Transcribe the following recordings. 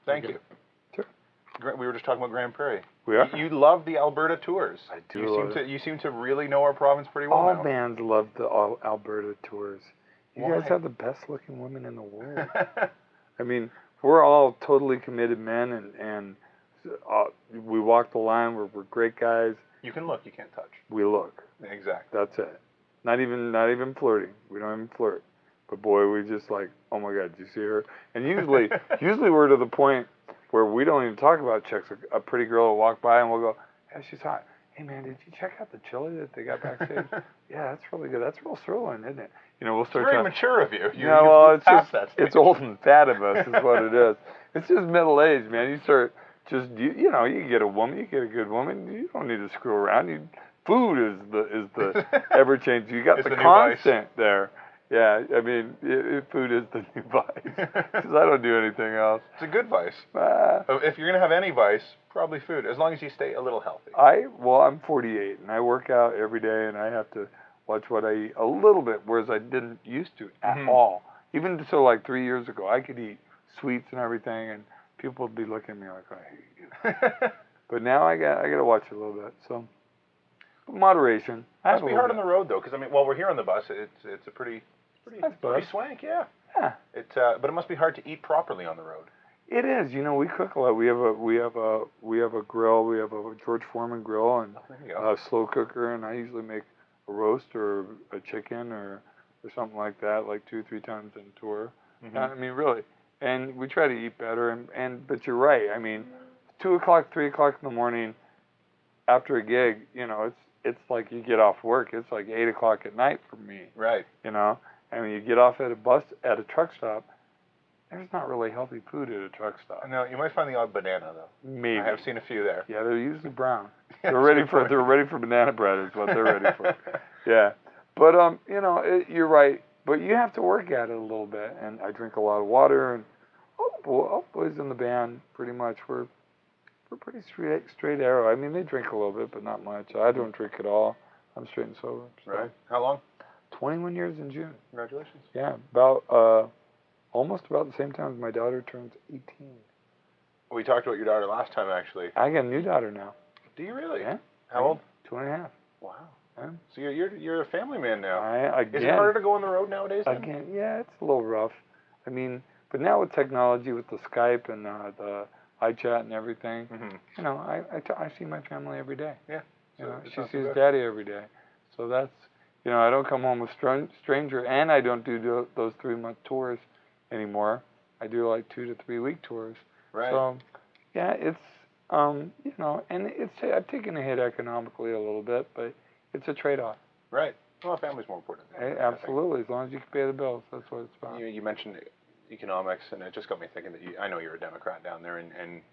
Thank you. Sure. We were just talking about Grand Prairie. We are. You love the Alberta tours. I do. You seem to really know our province pretty well All now. bands love the Alberta tours. You guys have the best looking women in the world. I mean, we're all totally committed men, and we walk the line. We're great guys. You can look, you can't touch. We look. Exactly. That's it. Not even flirting. We don't even flirt. But boy, we just like, oh my God, did you see her? And usually we're to the point where we don't even talk about chicks. A pretty girl will walk by and we'll go, yeah, she's hot. Hey man, did you check out the chili that they got backstage? Yeah, that's really good. That's real sirloin, isn't it? You know, we'll start. It's very mature of you. Yeah, well, it's just it's old and fat of us is what it is. It's just middle age, man. You start just you know, you get a woman, you get a good woman. You don't need to screw around. Food is the ever changing. You got the constant there. Yeah, I mean, food is the new vice. Because I don't do anything else. It's a good vice. If you're going to have any vice, probably food, as long as you stay a little healthy. I'm 48, and I work out every day, and I have to watch what I eat a little bit, whereas I didn't used to at all. Even so, like 3 years ago, I could eat sweets and everything, and people would be looking at me like, I hate you. But now I got to watch it a little bit, so. Moderation. It must be hard on the road, though, because, I mean, while we're here on the bus, it's a pretty swank, yeah. Yeah. But it must be hard to eat properly on the road. It is. You know, we cook a lot. We have a grill. We have a George Foreman grill and a slow cooker, and I usually make a roast or a chicken or something like that, like 2-3 times in a tour. I mean, really. And we try to eat better. But you're right. I mean, 2 o'clock, 3 o'clock in the morning after a gig, you know, it's like you get off work. It's like 8 o'clock at night for me. Right. You know, and when you get off at a truck stop, there's not really healthy food at a truck stop. No, you might find the odd banana though. Maybe. I have seen a few there. Yeah, they're usually brown. They're ready for banana bread is what they're ready for. Yeah, but you know, you're right. But you have to work at it a little bit. And I drink a lot of water. And all boys in the band pretty much we're pretty straight arrow. I mean, they drink a little bit, but not much. I don't drink at all. I'm straight and sober. So. Right. How long? 21 years in June. Congratulations. Yeah, about almost about the same time as my daughter turns 18. We talked about your daughter last time, actually. I got a new daughter now. Do you really? Yeah. How old? 2.5. Wow. Yeah. So you're a family man now. Again, is it harder to go on the road nowadays? Again, yeah, it's a little rough. I mean, but now with technology, with the Skype and the iChat and everything, you know, I see my family every day. Yeah. You know, she sees Daddy every day. So that's, you know, I don't come home with stranger, and I don't do those 3-month tours anymore. I do like 2 to 3 week tours. Right. So, yeah, it's, you know, and I've taken a hit economically a little bit, but it's a trade-off. Right. Well, family's more important. Absolutely. As long as you can pay the bills, that's what it's about. You mentioned economics, and it just got me thinking that I know you're a Democrat down there, and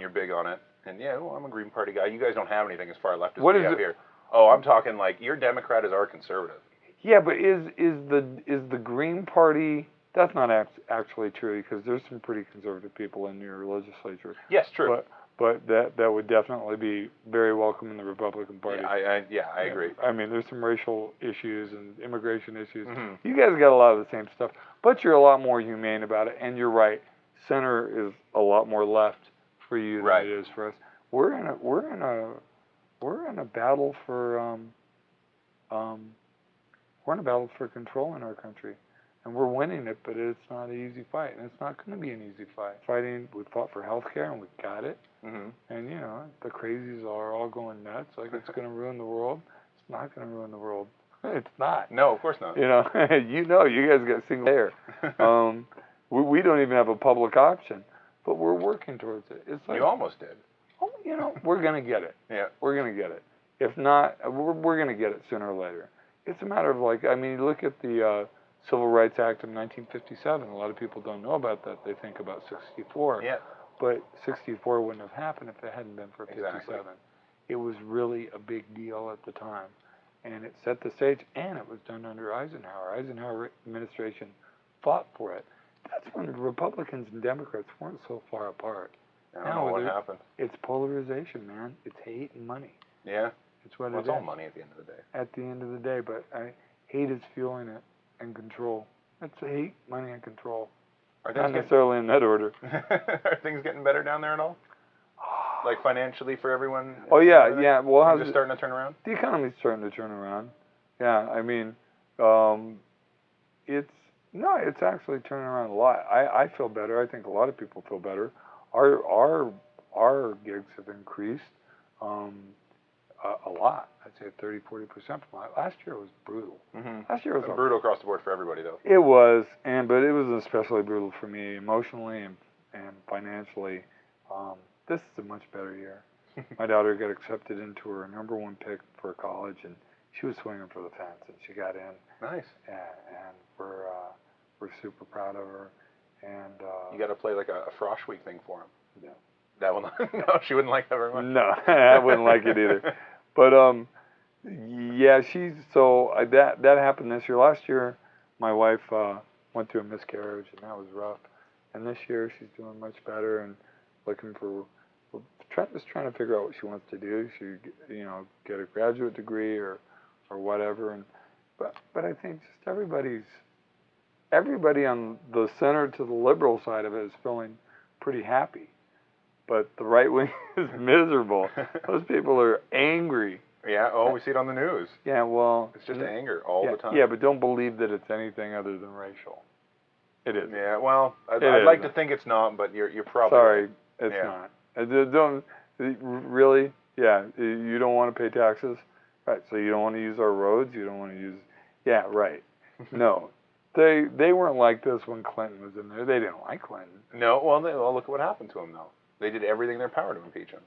you're big on it. And yeah, well, I'm a Green Party guy. You guys don't have anything as far left as we have here. Oh, I'm talking like your Democrat is our conservative. Yeah, but is the Green Party? That's not actually true because there's some pretty conservative people in your legislature. Yes, true. But that would definitely be very welcome in the Republican Party. Yeah, I agree. I mean, there's some racial issues and immigration issues. You guys got a lot of the same stuff, but you're a lot more humane about it. And you're right, center is a lot more left for you than it is for us. We're in a battle for control in our country. And we're winning it, but it's not an easy fight, and it's not going to be an easy fight. We fought for health care, and we got it. And, you know, the crazies are all going nuts, like it's going to ruin the world. It's not going to ruin the world. It's not. No, of course not. You know, you guys got single payer. We don't even have a public option, but we're working towards it. It's like, you almost did. Oh, you know, we're going to get it. Yeah. We're going to get it. If not, we're going to get it sooner or later. It's a matter of, like, I mean, look at the Civil Rights Act of 1957. A lot of people don't know about that. They think about 64. Yeah. But 64 wouldn't have happened if it hadn't been for 57. Exactly. It was really a big deal at the time. And it set the stage, and it was done under Eisenhower. Eisenhower administration fought for it. That's when Republicans and Democrats weren't so far apart. I don't know what happened. It's polarization, man. It's hate and money. Yeah. It's what it is. It's all money at the end of the day. At the end of the day, but hate is fueling it and control. That's hate, money, and control. Not necessarily in that order. Are things getting better down there at all? Like financially for everyone? Oh yeah, yeah. Well, things are starting to turn around. The economy's starting to turn around. Yeah, I mean, it's actually turning around a lot. I feel better. I think a lot of people feel better. Our gigs have increased a lot. I'd say 30-40% from last year. It was brutal. Mm-hmm. Last year was brutal across the board for everybody, though. It was, but it was especially brutal for me emotionally and financially. This is a much better year. My daughter got accepted into her #1 pick for college, and she was swinging for the fence, and she got in. Nice. And we're super proud of her. And you got to play like a Frosh Week thing for him. Yeah. That one, no, she wouldn't like that very much. No, I wouldn't like it either. But yeah, that happened this year. Last year, my wife went through a miscarriage, and that was rough. And this year, she's doing much better and looking for, just trying to figure out what she wants to do. She, get a graduate degree or whatever. And but I think just everybody on the center to the liberal side of it is feeling pretty happy. But the right wing is miserable. Those people are angry. Yeah, oh, we see it on the news. Yeah, well... It's just anger all the time. Yeah, but don't believe that it's anything other than racial. It is. Yeah, well, I'd like to think it's not, but you're probably Sorry, right. It's not. Really? Yeah, you don't want to pay taxes? Right, so you don't want to use our roads? You don't want to use... Yeah, right. No. They weren't like this when Clinton was in there. They didn't like Clinton. No, well, look at what happened to him, though. They did everything in their power to impeach him.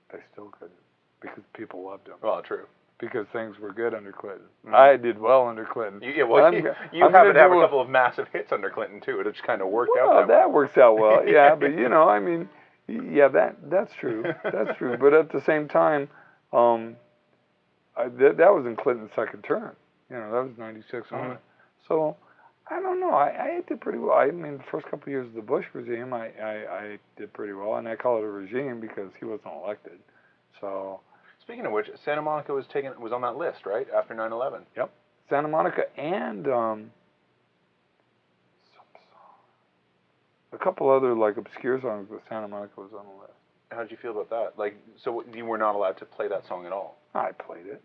They still couldn't, because people loved him. Well, true. Because things were good under Clinton. Mm-hmm. I did well under Clinton. You happen to have a couple of massive hits under Clinton, too. It just kind of worked out that way. That works out well, yeah. But, I mean, yeah, that's true. That's true. But at the same time, that was in Clinton's second term. That was 96 on it. So... I don't know. I did pretty well. I mean, the first couple of years of the Bush regime, I did pretty well, and I call it a regime because he wasn't elected. So. Speaking of which, Santa Monica was on that list, right, after 9/11. Yep. Santa Monica and some song. A couple other obscure songs, but Santa Monica was on the list. How did you feel about that? So you were not allowed to play that song at all? I played it.